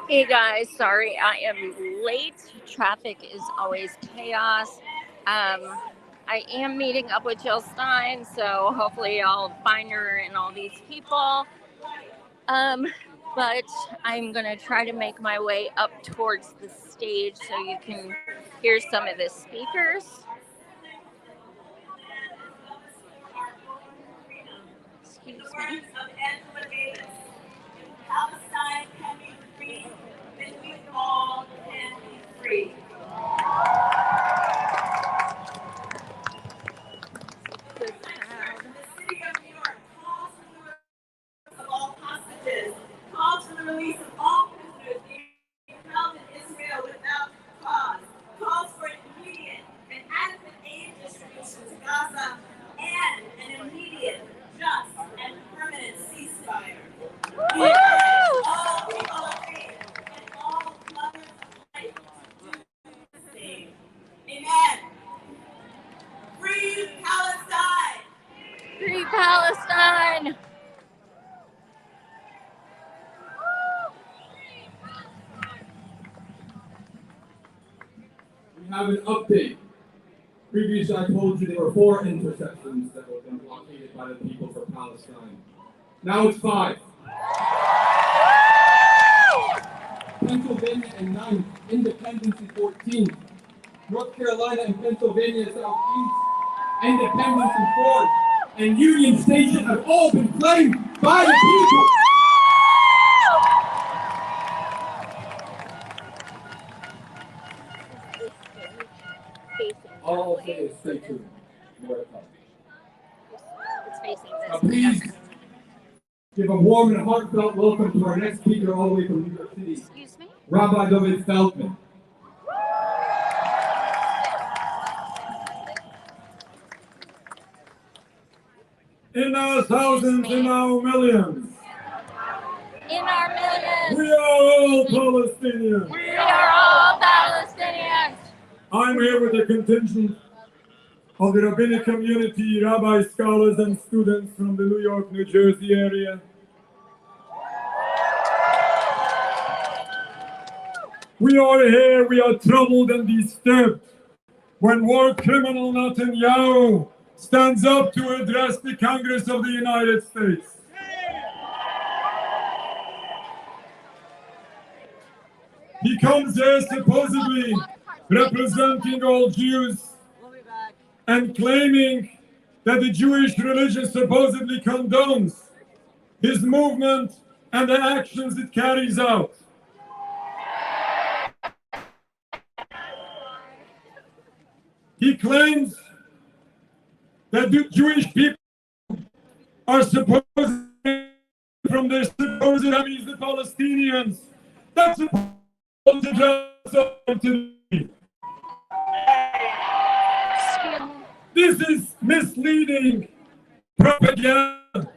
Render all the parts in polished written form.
Hey guys, sorry I am late. Traffic is always chaos. I am meeting up with Jill Stein, so hopefully I'll find her and all these people. Um, but I'm gonna try to make my way up towards the stage so you can hear some of the speakers. Excuse me. Palestine can be free, then we all can be free. Good crowd. The city of New York calls for the release of all hostages, calls for the release of all prisoners being held in Israel without cause, calls for an immediate and adequate aid distribution to Gaza, and an immediate, just, and permanent ceasefire. We encourage all people of faith and all lovers of life to do the same. Amen. Free Palestine! Free Palestine! We have an update. Previously, I told you there were 4 intersections that were been blockaded by the people for Palestine. Now it's 5. Pennsylvania and 9, Independence and 14. North Carolina and Pennsylvania Southeast, Independence and 4, and Union Station have all been claimed by the people. All I'll say is stay tuned. It's facing this. Now please give a warm and heartfelt welcome to our next speaker all the way from New York City. Excuse me? Rabbi David Feldman. In our thousands, in our millions. In our millions. We are all Palestinians. We are all Palestinians. I'm here with a contingent of the rabbinic community, rabbi, scholars, and students from the New York, New Jersey area. We are here, we are troubled and disturbed when war criminal Netanyahu stands up to address the Congress of the United States. He comes here supposedly representing all Jews and claiming that the Jewish religion supposedly condones his movement and the actions it carries out. He claims that the Jewish people are supposed from their supposed enemies, the Palestinians. That's supposed to dress up to me. This is misleading propaganda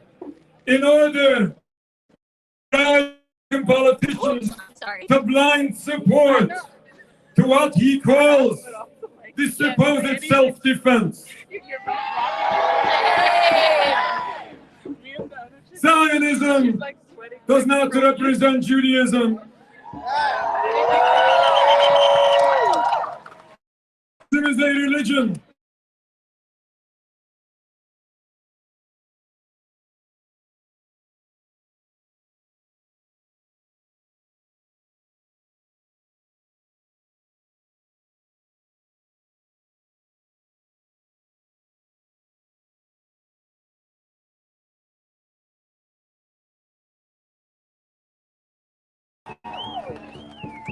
in order to politicians to blind support to what he calls the supposed self-defense. Zionism does not represent Judaism. There is a religion.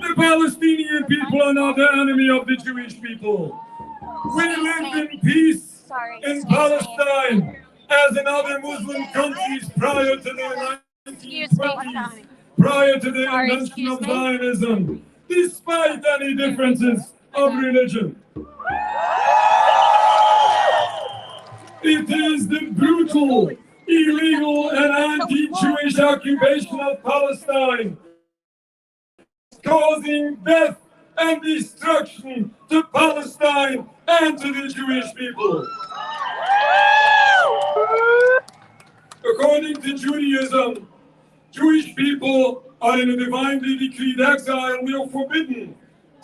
The Palestinian people are not the enemy of the Jewish people. We lived in peace in Palestine as in other Muslim countries prior to the 1920s, prior to the invention of Zionism, despite any differences of religion. It is the brutal, illegal, and anti-Jewish occupation of Palestine causing death and destruction to Palestine and to the Jewish people. According to Judaism, Jewish people are in a divinely decreed exile. We are forbidden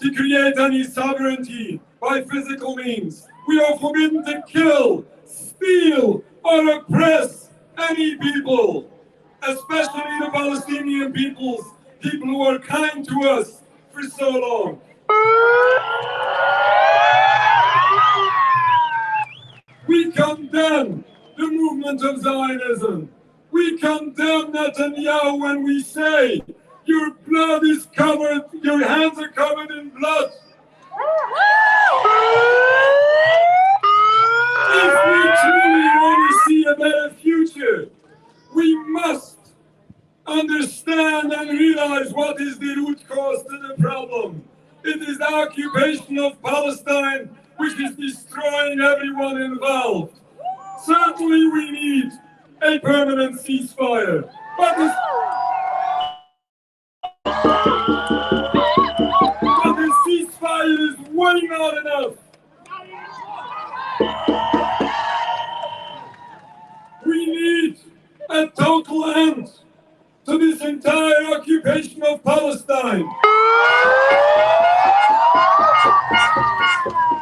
to create any sovereignty by physical means. We are forbidden to kill, steal, or oppress any people, especially the Palestinian people who are kind to us for so long. We condemn the movement of Zionism. We condemn Netanyahu when we say, your blood is covered, your hands are covered in blood. If we truly want to see a better future, we must understand and realize what is the root cause to the problem. It is the occupation of Palestine, which is destroying everyone involved. Certainly we need a permanent ceasefire, but the ceasefire is way not enough. We need a total end to this entire occupation of Palestine.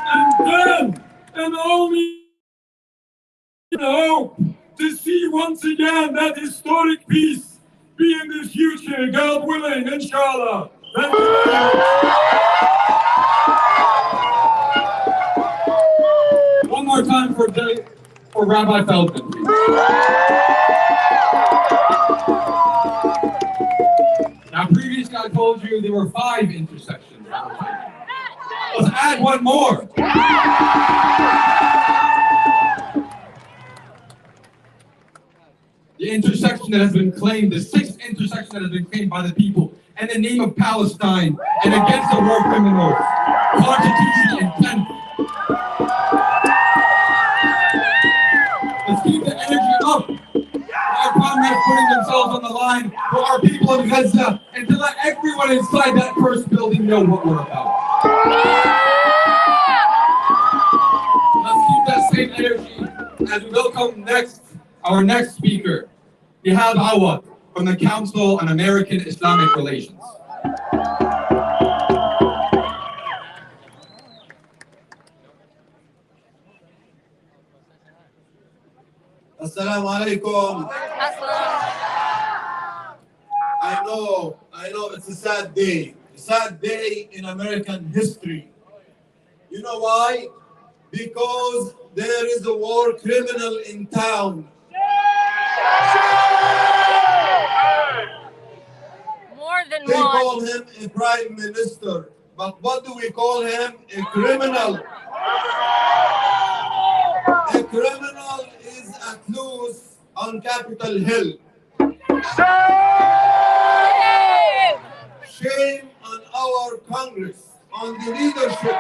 And then, and only hope to see once again that historic peace be in the future, God willing, inshallah. Thank you. One more time for Rabbi Feldman, please. Now, previously I told you there were 5 intersections. Let's add one more. The intersection that has been claimed, the 6th intersection that has been claimed by the people in the name of Palestine and against the war criminals, constitution intent. Let's keep the energy up. Our comrades putting themselves on the line for our people in Gaza, and to let everyone inside that first building know what we're about. Let's keep that same energy as we welcome our next speaker, Ihab Awad, from the Council on American Islamic Relations. Assalamu alaikum. I know it's a sad day in American history. You know why? Because there is a war criminal in town. More than They one. call him a prime minister, but what do we call him? A criminal. A criminal is at loose on Capitol Hill. Shame on our Congress, on the leadership.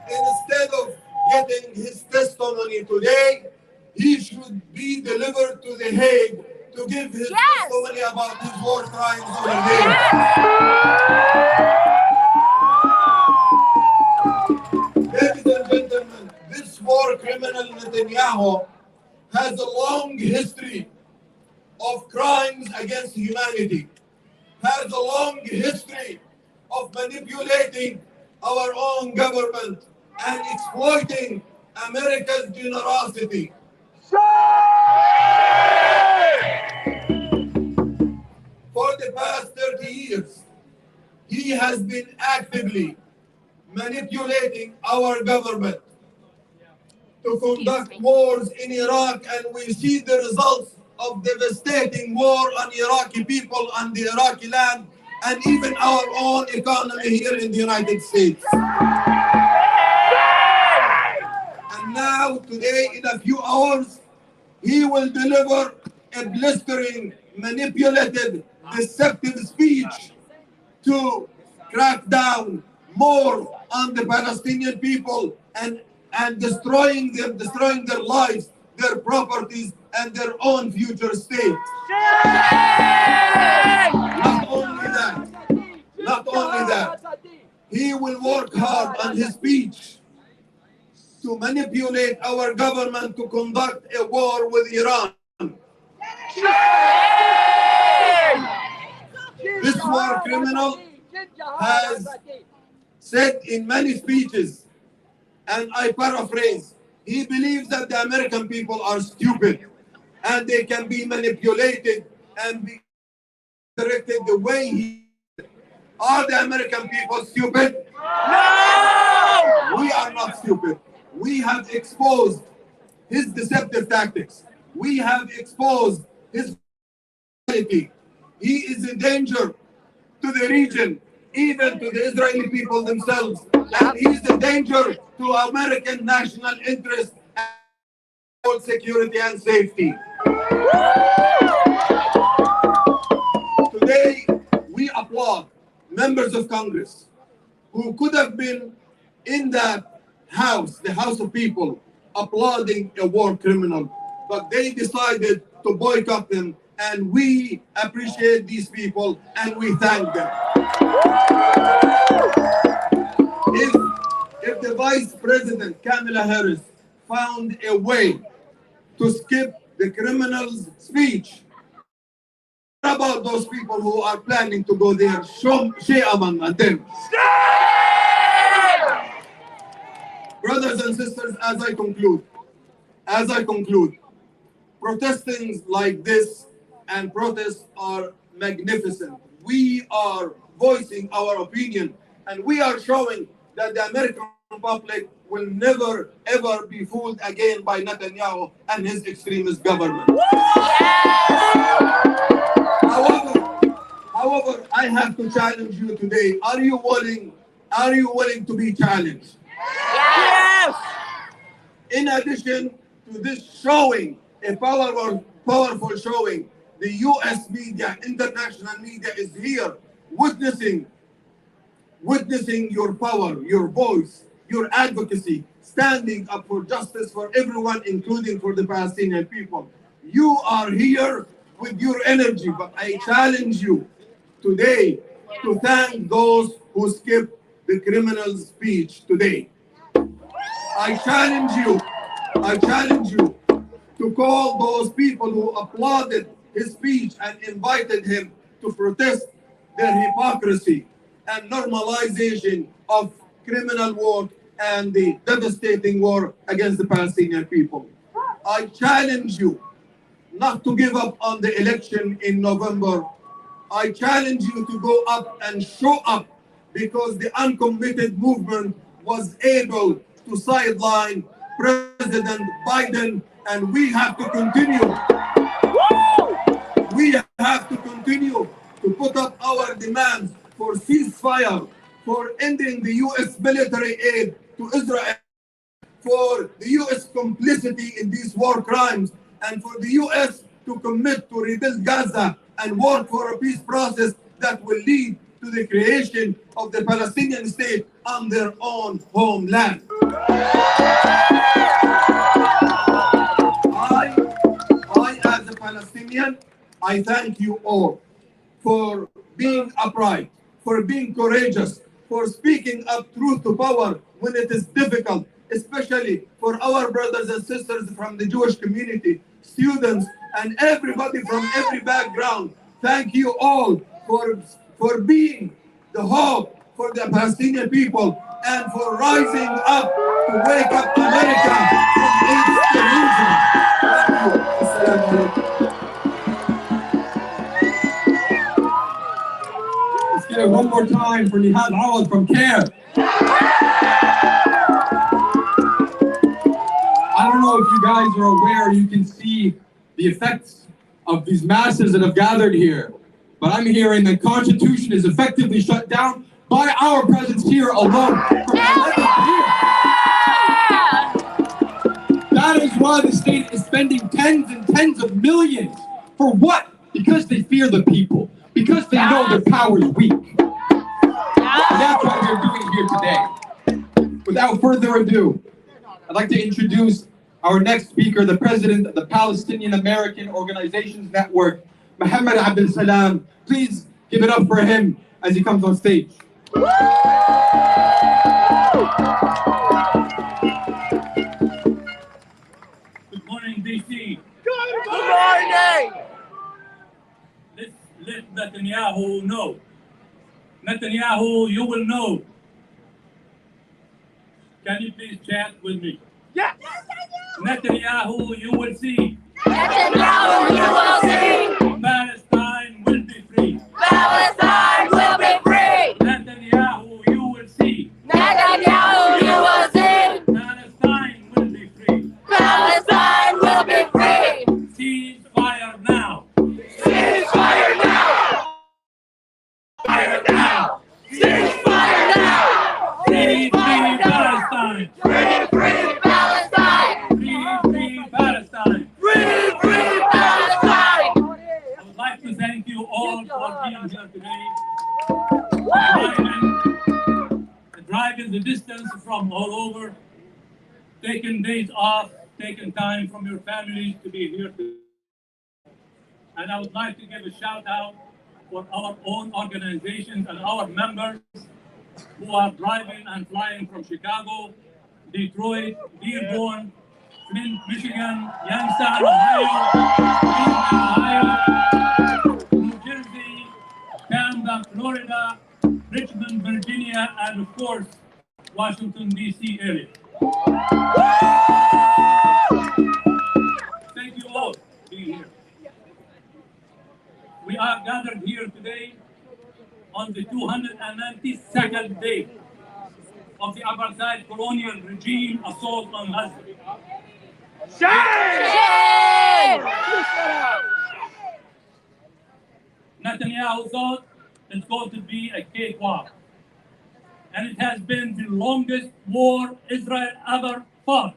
Instead of getting his testimony today, he should be delivered to The Hague to give his testimony about his war crimes over there. Ladies and gentlemen, this war criminal Netanyahu has a long history of crimes against humanity, has a long history of manipulating our own government and exploiting America's generosity. For the past 30 years, he has been actively manipulating our government to conduct wars in Iraq, and we see the results of devastating war on Iraqi people and the Iraqi land, and even our own economy here in the United States. And now, today, in a few hours, he will deliver a blistering, manipulated, deceptive speech to crack down more on the Palestinian people and destroying their lives, their properties, and their own future state. Not only that, he will work hard on his speech to manipulate our government to conduct a war with Iran. This war criminal has said in many speeches, and I paraphrase, he believes that the American people are stupid and they can be manipulated and be directed the way he. Are the American people stupid? No! We are not stupid. We have exposed his deceptive tactics. We have exposed his brutality. He is a danger to the region, even to the Israeli people themselves. And he is a danger to American national interest and security and safety. Today, we applaud members of Congress who could have been in that house, the House of People, applauding a war criminal, but they decided to boycott them, and we appreciate these people and we thank them. If the Vice President Kamala Harris found a way to skip the criminal's speech, what about those people who are planning to go there? Shame on them. Brothers and sisters, as I conclude, protesting like this and protests are magnificent. We are voicing our opinion, and we are showing that the American public will never ever be fooled again by Netanyahu and his extremist government. However, I have to challenge you today. Are you willing to be challenged? Yes! In addition to this showing, a powerful showing, the US media, international media is here witnessing your power, your voice, your advocacy, standing up for justice for everyone, including for the Palestinian people. You are here with your energy, but I challenge you today to thank those who skipped the criminal's speech today. I challenge you to call those people who applauded his speech and invited him to protest their hypocrisy and normalization of criminal war and the devastating war against the Palestinian people. I challenge you not to give up on the election in November. I challenge you to go up and show up, because the uncommitted movement was able to sideline President Biden, and we have to continue. We have to continue to put up our demands for ceasefire, for ending the US military aid to Israel, for the US complicity in these war crimes, and for the US to commit to rebuild Gaza and work for a peace process that will lead to the creation of the Palestinian state on their own homeland. I, as a Palestinian, I thank you all for being upright, for being courageous, for speaking up truth to power when it is difficult, especially for our brothers and sisters from the Jewish community, students, and everybody from every background. Thank you all for being the hope for the Palestinian people and for rising up to wake up America from its delusion. Thank you. Assalamu alaikum. Let's get it one more time for Nihad Awad from CARE. I don't know if you guys are aware, you can see the effects of these masses that have gathered here. But I'm hearing the Constitution is effectively shut down by our presence here alone. That is why the state is spending tens and tens of millions. For what? Because they fear the people. Because they know their power is weak. That's what we're doing here today. Without further ado, I'd like to introduce our next speaker, the president of the Palestinian American Organizations Network, Mohammed Abdel Salam. Please give it up for him as he comes on stage. Good morning, DC. Good morning! let Netanyahu know. Netanyahu, you will know. Can you please chat with me? Yes. Netanyahu, you will see. Netanyahu, you will see. Palestine will be free. Palestine will be free. Netanyahu, you will see. Netanyahu, you will see. Palestine will be free. Palestine will be free. Cease fire now. Cease fire now. Fire now. Cease fire now. Free, free Palestine. Free, free Palestine. Free, free Palestine. Free, free Palestine. I would like to thank you all for being here today. Driving the distance from all over, taking days off, taking time from your families to be here today. And I would like to give a shout out for our own organizations and our members who are driving and flying from Chicago, Detroit, Dearborn, Flint, Michigan, Youngstown, Ohio, New Jersey, Tampa, Florida, Richmond, Virginia, and of course, Washington, D.C. area. Thank you all for being here. We are gathered here today on the 292nd day of the apartheid colonial regime assault on Gaza. Shame! Netanyahu thought it's going to be a cakewalk. And it has been the longest war Israel ever fought.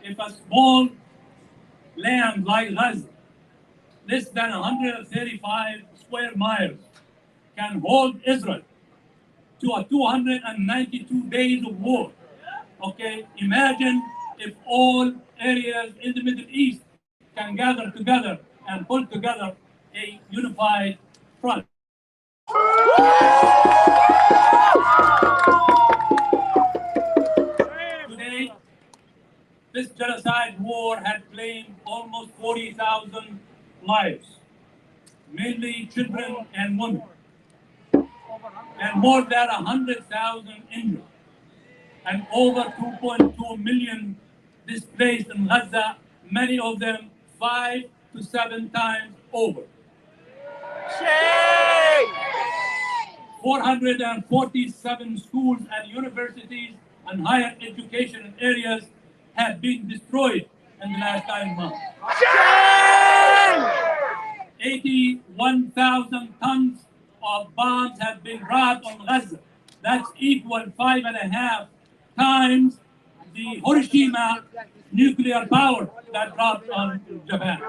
If a small land like Gaza, less than 135 square miles, can hold Israel to a 292 days of war. Okay, imagine if all areas in the Middle East can gather together and pull together a unified front. Today, this genocide war had claimed almost 40,000 lives, mainly children and women, and more than 100,000 injured, and over 2.2 million displaced in Gaza, many of them 5 to 7 times over. 447 schools and universities and higher education areas have been destroyed in the last 9 months. 81,000 tons of bombs have been dropped on Gaza. That's equal 5.5 times the Hiroshima nuclear power that dropped on Japan.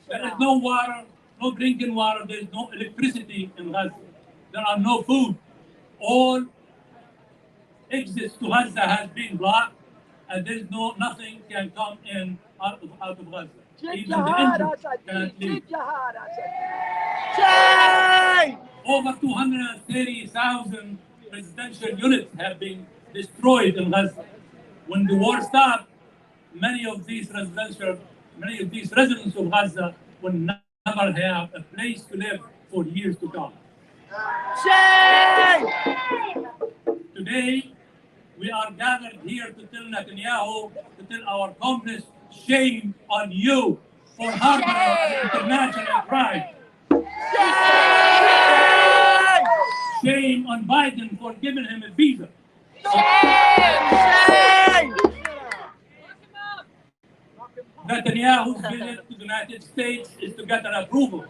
There is no water, no drinking water, there is no electricity in Gaza. There are no food. All exits to Gaza has been blocked, and there is nothing can come in out of Gaza. Even the engines cannot leave. Over 230,000 residential units have been destroyed in Gaza. When the war stopped, many of these residents of Gaza will never have a place to live for years to come. Today, we are gathered here to tell Netanyahu, to tell our communists, shame on you for harboring an international crime. Shame on Biden for giving him a visa. Netanyahu's visit to the United States is to get an approval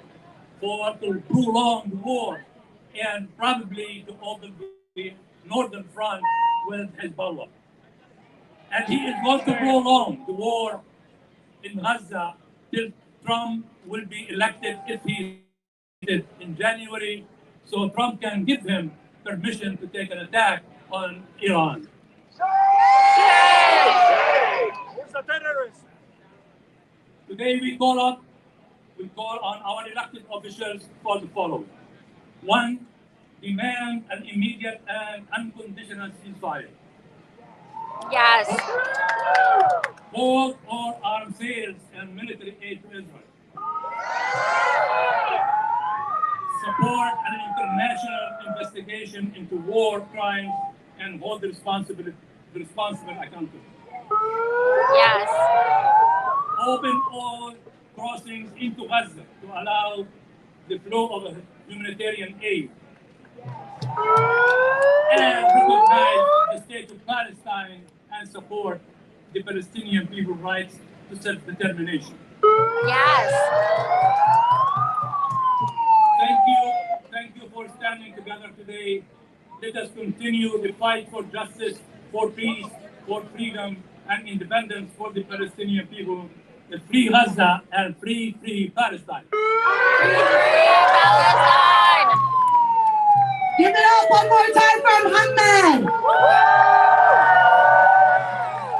to prolong the war and probably to open the northern front with Hezbollah. And he is going to prolong the war in Gaza till Trump will be elected, if he is in January, so Trump can give him permission to take an attack on Iran. He's a terrorist. Today we call on our elected officials for the following. 1, demand an immediate and unconditional ceasefire. Yes. halt all arms sales and military aid to Israel. Support an international investigation into war crimes and hold the responsible accountable. Yes. Open all crossings into Gaza to allow the flow of humanitarian aid. And recognize the state of Palestine and support the Palestinian people's rights to self-determination. Yes. Thank you for standing together today. Let us continue the fight for justice, for peace, for freedom and independence for the Palestinian people. Free Gaza and free Palestine. Free Palestine. Give it up one more time for Muhammad.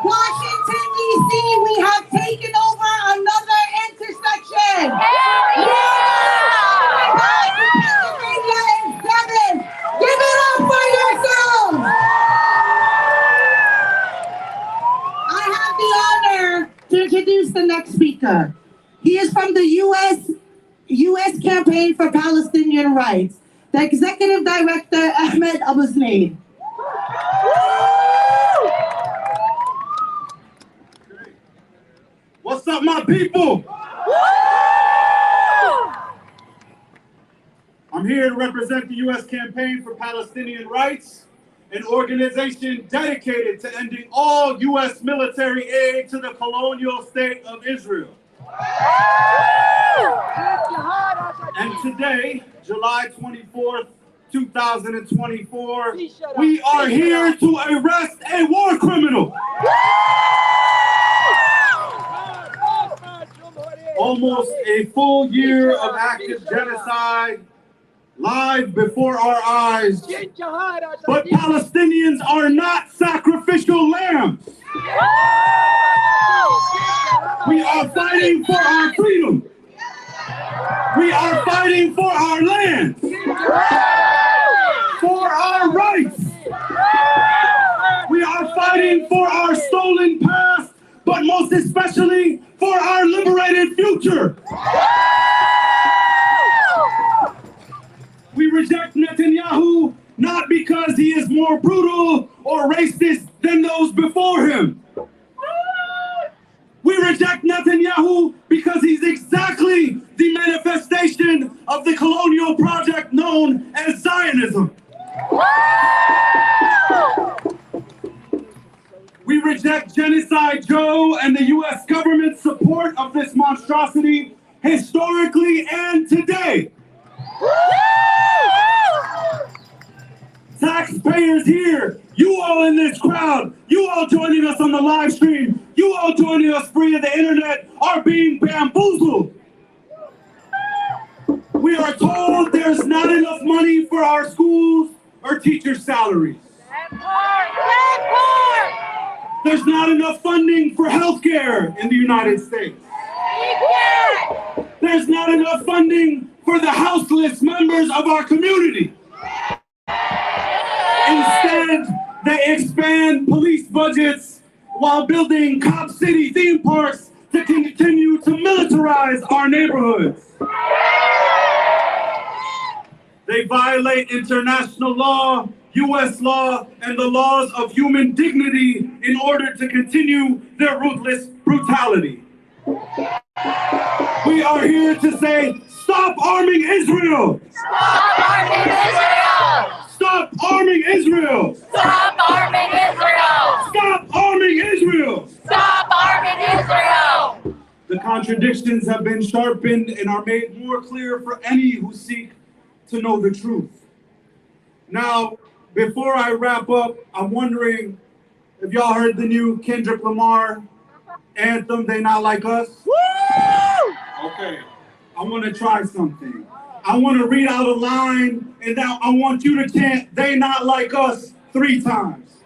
Washington, D.C., we have taken over another intersection. Pennsylvania is 7. Give it up for yourselves. I have the honor to introduce the next speaker. He is from the U.S. Campaign for Palestinian Rights, the Executive Director, Ahmed Abusnaid. What's up, my people? I'm here to represent the U.S. Campaign for Palestinian Rights, an organization dedicated to ending all U.S. military aid to the colonial state of Israel. And today, July 24th, 2024, we are here to arrest a war criminal. Almost a full year of active genocide live before our eyes. But Palestinians are not sacrificial lambs. We are fighting for our freedom. We are fighting for our land, for our rights. We are fighting for our stolen past, but most especially for our liberated future. We reject Netanyahu not because he is more brutal or racist than those before him. We reject Netanyahu because he's exactly the manifestation of the colonial project known as Zionism. We reject Genocide Joe and the U.S. government's support of this monstrosity historically and today. Taxpayers here, you all in this crowd, you all joining us on the live stream, you all joining us via the internet are being bamboozled. We are told there's not enough money for our schools or teachers' salaries. There's not enough funding for healthcare in the United States. There's not enough funding for the houseless members of our community. Instead, they expand police budgets while building cop city theme parks to continue to militarize our neighborhoods. They violate international law, U.S. law, and the laws of human dignity in order to continue their ruthless brutality. We are here to say, stop arming Israel! Stop arming Israel! Stop arming Israel! Stop arming Israel! Stop arming Israel! Stop arming Israel! The contradictions have been sharpened and are made more clear for any who seek to know the truth. Now, before I wrap up, I'm wondering if y'all heard the new Kendrick Lamar anthem, They Not Like Us? Woo! Okay, I want to try something. I want to read out a line, and now I want you to chant, They Not Like Us 3 times.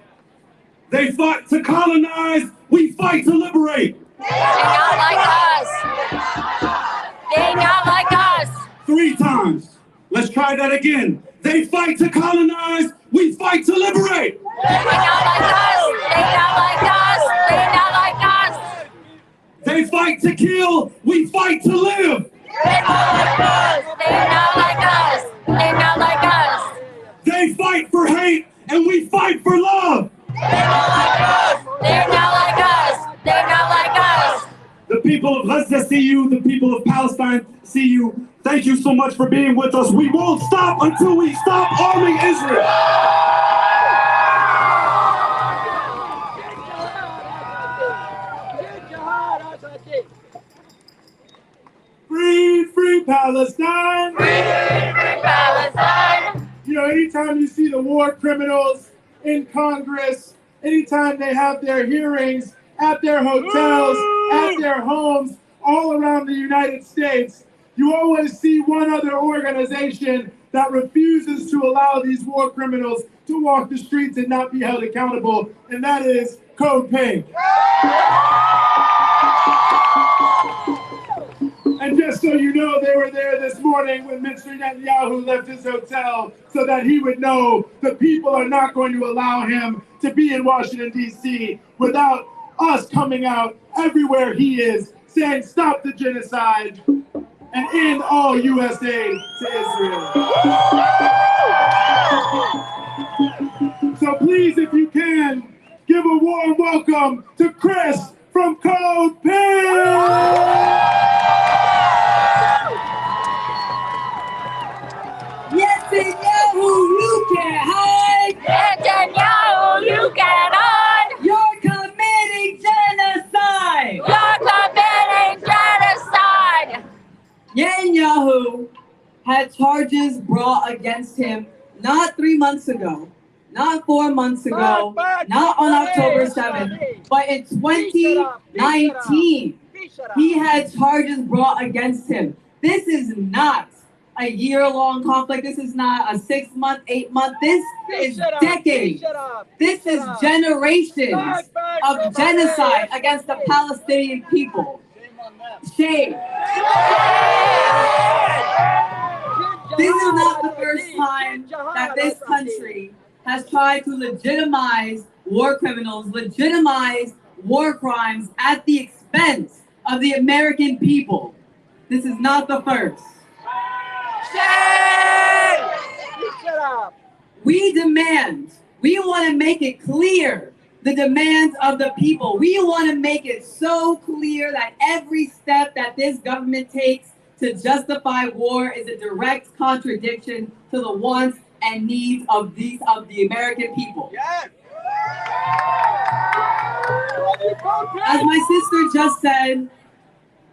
They fought to colonize, we fight to liberate. They not like us. They not like us. 3 times. Let's try that again. They fight to colonize, we fight to liberate. They not like us. They not like us. They not like us. fight to kill, we fight to live. They're not like us. They're not like us. They fight for hate, and we fight for love. They're not like us. They're not like us. They're not like us. The people of Gaza see you. The people of Palestine see you. Thank you so much for being with us. We won't stop until we stop arming Israel. Free, free Palestine! Free Palestine! You know, anytime you see the war criminals in Congress, anytime they have their hearings at their hotels, at their homes, all around the United States, you always see one other organization that refuses to allow these war criminals to walk the streets and not be held accountable, and that is Code Pink. And just so you know, they were there this morning when Mr. Netanyahu left his hotel so that he would know the people are not going to allow him to be in Washington, D.C. without us coming out everywhere he is, saying stop the genocide and end all U.S. aid to Israel. So please, if you can, give a warm welcome to Chris from Code Pink! Netanyahu, you can't hide! Netanyahu, you can't hide! You're committing genocide! You're committing genocide! Netanyahu had charges brought against him not 3 months ago, not 4 months ago, not on October 7th, but in 2019. He had charges brought against him. This is not a year-long conflict. This is not a 6-month, 8-month. This is decades. This is generations of genocide against the Palestinian people. Shame. This is not the first time that this country has tried to legitimize war criminals, legitimize war crimes at the expense of the American people. This is not the first. We demand, we want to make it clear, the demands of the people. We want to make it so clear that every step that this government takes to justify war is a direct contradiction to the wants and needs of the American people. Yes. As my sister just said,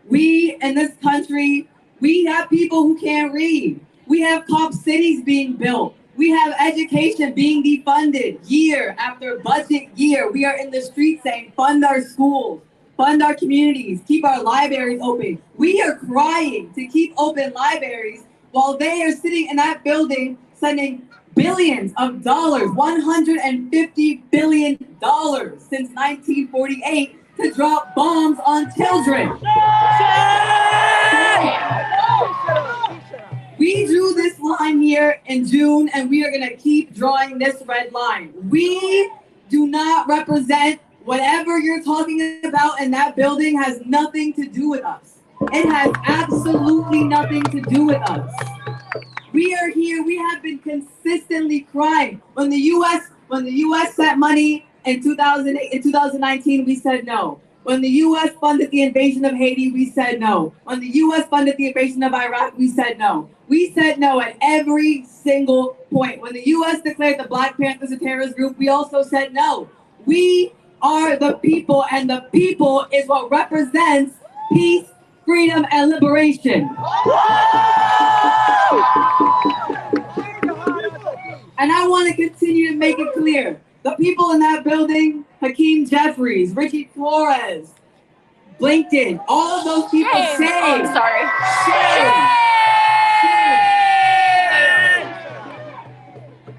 we in this country, we have people who can't read. We have cop cities being built. We have education being defunded year after budget year. We are in the streets saying, fund our schools, fund our communities, keep our libraries open. We are crying to keep open libraries while they are sitting in that building sending billions of dollars, $150 billion since 1948 to drop bombs on children. We drew this line here in June, and we are going to keep drawing this red line. We do not represent whatever you're talking about in that building. Has nothing to do with us. It has absolutely nothing to do with us. We are here. We have been consistently crying. When the U.S. sent money in 2008, in 2019, we said no. When the U.S. funded the invasion of Haiti, we said no. When the U.S. funded the invasion of Iraq, we said no. We said no at every single point. When the U.S. declared the Black Panthers a terrorist group, we also said no. We are the people, and the people is what represents peace, freedom, and liberation. And I want to continue to make it clear. The people in that building, Hakeem Jeffries, Richie Flores, Blinken, all of those people say, I'm sorry.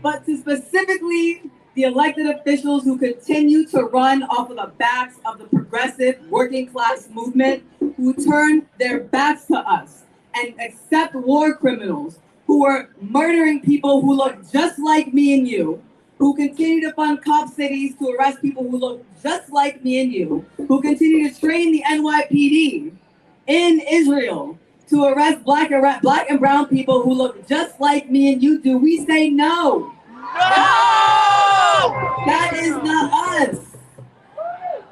But to specifically the elected officials who continue to run off of the backs of the progressive working class movement, who turn their backs to us and accept war criminals who are murdering people who look just like me and you, who continue to fund cop cities to arrest people who look just like me and you, who continue to train the NYPD in Israel to arrest black and brown people who look just like me and you do, we say no. That is not us.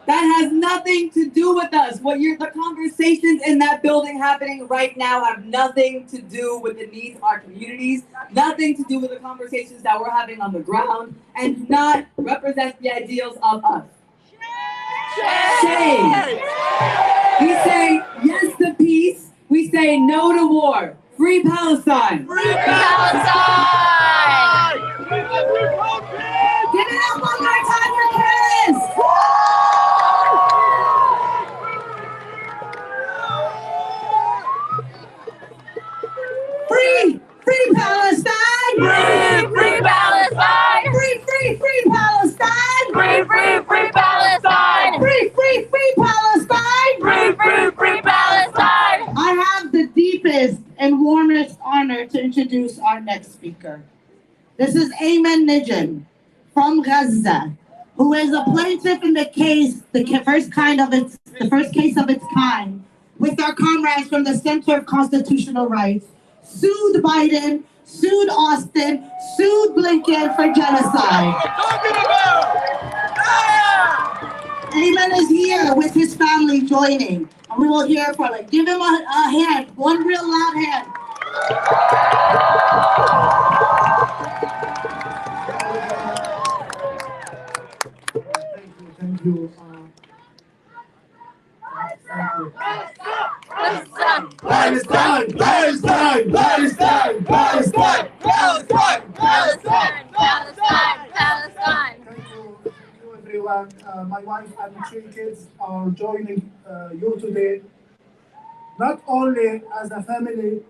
That has nothing to do with us. The conversations in that building happening right now have nothing to do with the needs of our communities, nothing to do with the conversations that we're having on the ground, and do not represent the ideals of us. Shame. We say yes to peace. We say no to war. Free Palestine. Free Palestine! Give it up one more time for Chris! Free! Free Palestine! Free Palestine! Free Palestine! Free Palestine! Free Palestine! Free Palestine! I have the deepest and warmest honor to introduce our next speaker. This is Ayman Nijin from Gaza, who is a plaintiff in the case, the first case of its kind, with our comrades from the Center of Constitutional Rights, sued Biden, sued Austin, sued Blinken for genocide. Ayman is here with his family joining, and we will hear from him. Give him a hand, one real loud hand. Thank you. Palestine! Palestine! Palestine! Palestine! Palestine! Palestine! Palestine! Thank you, everyone. My wife and 3 kids are joining you today, not only as a family,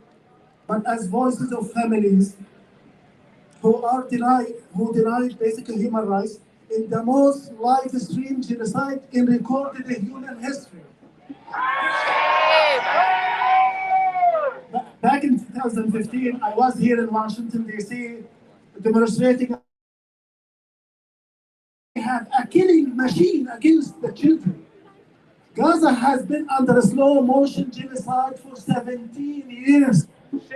but as voices of families who denied basic human rights in the most live-stream genocide in recorded human history. Back in 2015, I was here in Washington, D.C., demonstrating. We have a killing machine against the children. Gaza has been under a slow motion genocide for 17 years.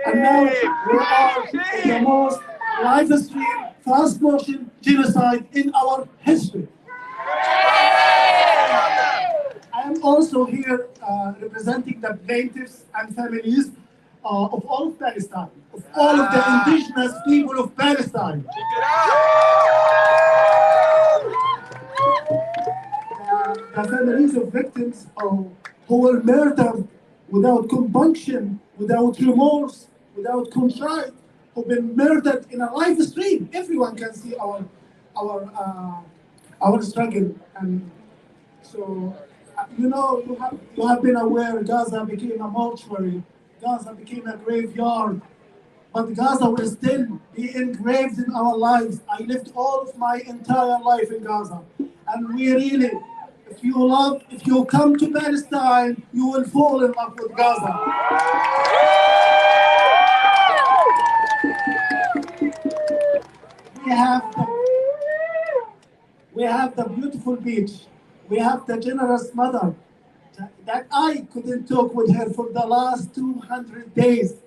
And now we are in the most live-stream, fast motion genocide in our history. I am also here representing the plaintiffs and families of all of Palestine, of all of the indigenous people of Palestine. The families of victims who were murdered without compunction, without remorse, without contrite, who've been murdered in a live stream. Everyone can see our struggle, and so you have been aware. Gaza became a mortuary. Gaza became a graveyard. But Gaza will still be engraved in our lives. I lived all of my entire life in Gaza, and we really. If you come to Palestine, you will fall in love with Gaza. We have the beautiful beach. We have the generous mother that I couldn't talk with her for the last 200 days.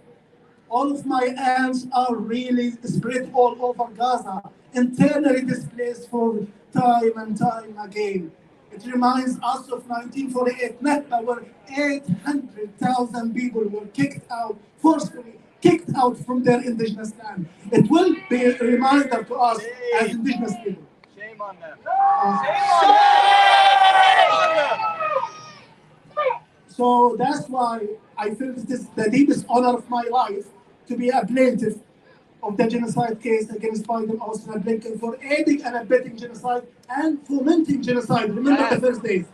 All of my aunts are really spread all over Gaza, internally displaced for time and time again. It reminds us of 1948 Nakba, where 800,000 people were forcefully kicked out from their indigenous land. It will be a reminder to us as indigenous people. Shame on them. So that's why I feel this is the deepest honor of my life to be a plaintiff of the genocide case against Biden, Austin, and Blinken for aiding and abetting genocide and fomenting genocide. Remember the first days.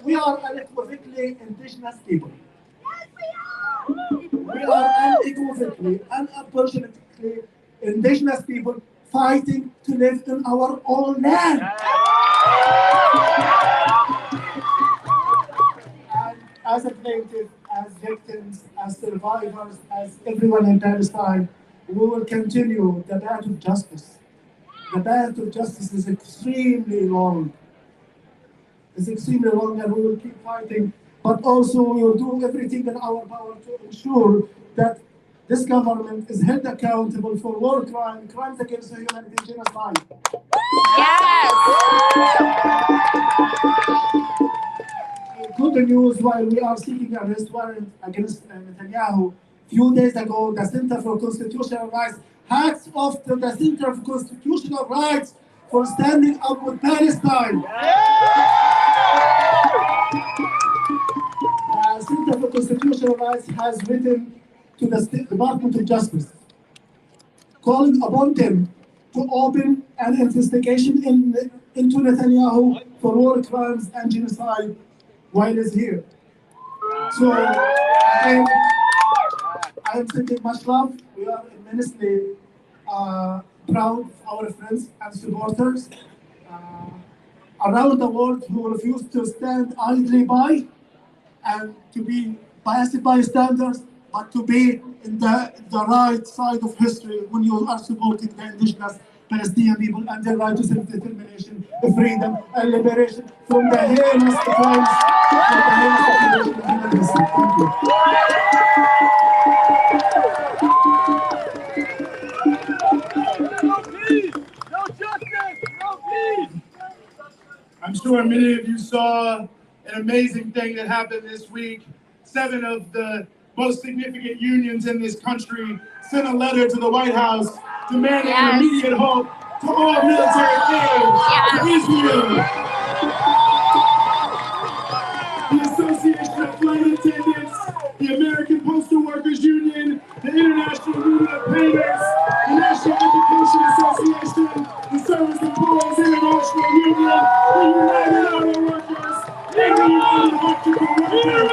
We are unequivocally indigenous people. We are unequivocally, unapologetically indigenous people fighting to live in our own land. And as a plaintiff, as victims, as survivors, as everyone in Palestine, we will continue the battle of justice. the path to justice is extremely long. It's extremely long, and we will keep fighting. But also, we will do everything in our power to ensure that this government is held accountable for war crimes against humanity, genocide. Yes! Good news, while we are seeking an arrest warrant against Netanyahu, few days ago, the Center for Constitutional Rights, hats off to the Center for Constitutional Rights for standing up with Palestine. The Center for Constitutional Rights has written to the State Department of Justice, calling upon them to open an investigation into Netanyahu for war crimes and genocide while he's here. So I am sending much love. We are immensely proud of our friends and supporters around the world who refuse to stand idly by and to be passive bystanders, but to be in the right side of history when you are supporting the indigenous Palestinian people and their right to self-determination, freedom, and liberation from the heinous crimes, from the heinous occupation of human history. Thank you. No peace! No justice! No peace! I'm sure many of you saw an amazing thing that happened this week. 7 of the most significant unions in this country sent a letter to the White House demanding an immediate halt to all military aid to Israel. The Association of Flight Attendants, the American Postal Workers Union, the International Union of Painters, the National Education Association, the Service Employees International Union, the United Auto Workers, and the United Electrical Workers.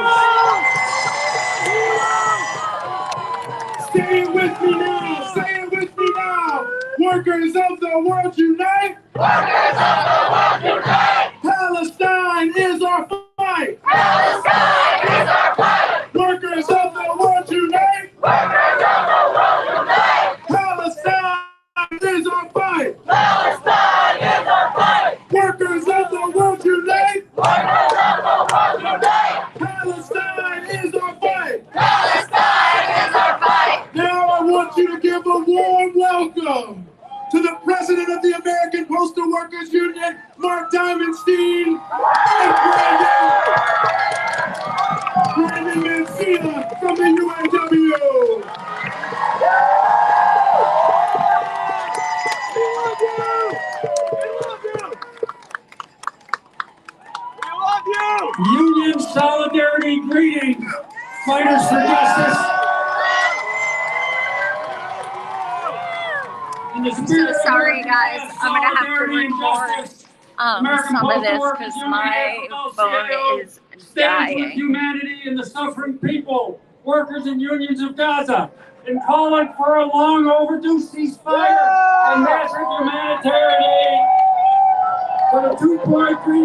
Say it with me now! Say it with me now! Workers of the world unite! Workers of the world unite! Palestine is our fight! Palestine is our fight! Workers of the world unite! Workers of the world unite! Palestine is our fight! Palestine is our fight! Workers of the world unite! Workers of the world unite! Palestine is our fight! Palestine is our fight! Now I want you to give a warm welcome to the President of the American Postal Workers Union, Mark Diamondstein, and Brandon Mancina from the UAW. Union solidarity greetings, fighters for justice. I'm so sorry, guys. I'm gonna have to record some of this because my phone is Stands with dying. humanity and the suffering people, workers and unions of Gaza, in calling for a long overdue ceasefire and massive humanitarian aid for the 2.3